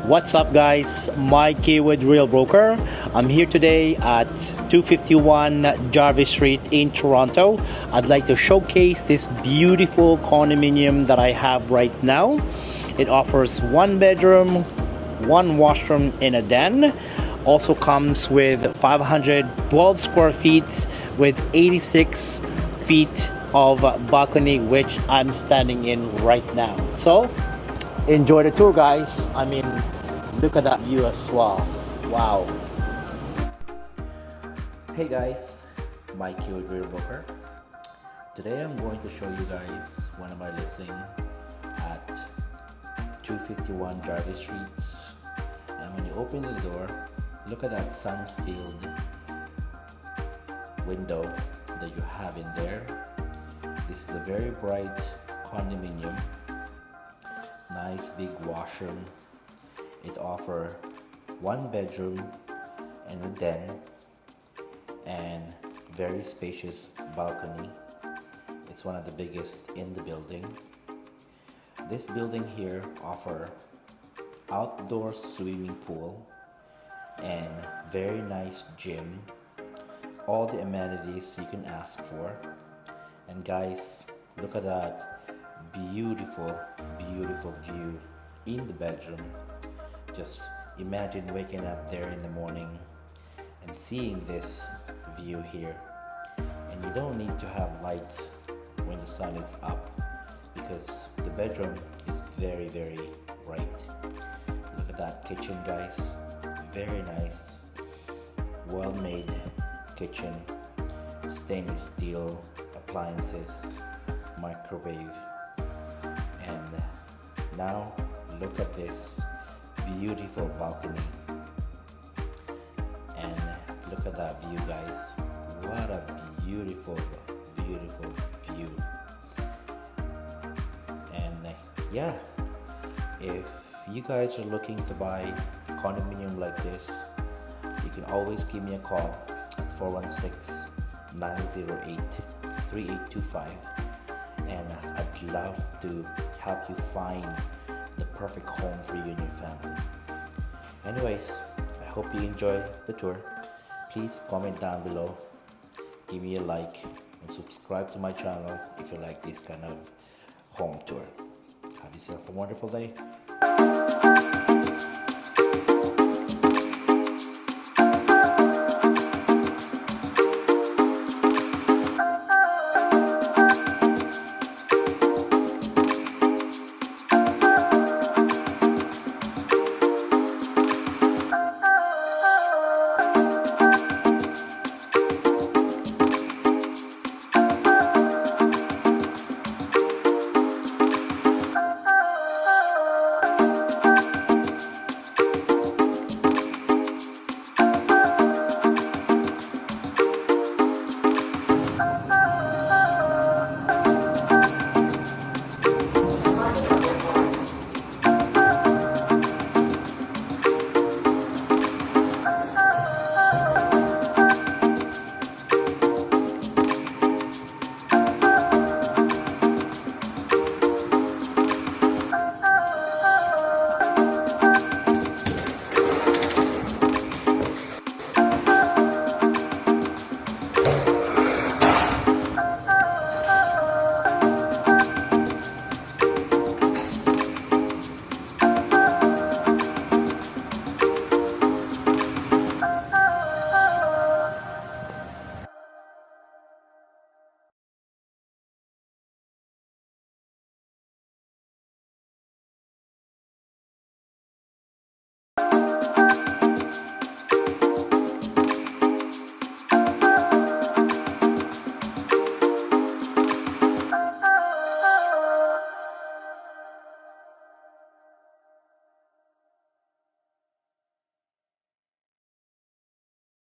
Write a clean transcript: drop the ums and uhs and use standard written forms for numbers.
What's up guys, Mike with Real Broker. I'm here today at 251 Jarvis Street in Toronto. I'd like to showcase this beautiful condominium that I have right now. It offers one bedroom, one washroom in a den. Also comes with 512 square feet with 86 feet of balcony, which I'm standing in right now. So enjoy the tour guys. I mean, look at that view as well. Wow. Hey guys, Mike with Real Broker. Today I'm going to show you guys one of my listings at 251 Jarvis Street. And when you open the door, look at that sun-filled window that you have in there. This is a very bright condominium. Nice big washroom. It offers one bedroom and a den and very spacious balcony. It's one of the biggest in the building. This building here offers outdoor swimming pool and very nice gym. All the amenities you can ask for. And guys, look at that beautiful view in the bedroom. Just imagine waking up there in the morning and seeing this view here. And you don't need to have lights when the sun is up because the bedroom is very bright. Look at that kitchen guys, very nice, well made kitchen, stainless steel appliances, microwave. And now look at this beautiful balcony and look at that view guys. What a beautiful view. And yeah, if you guys are looking to buy a condominium like this, you can always give me a call at 416-908-3825 and I'd love to help you find the perfect home for you and your family. Anyways, I hope you enjoyed the tour. Please comment down below, give me a like, and subscribe to my channel if you like this kind of home tour. Have yourself a wonderful day.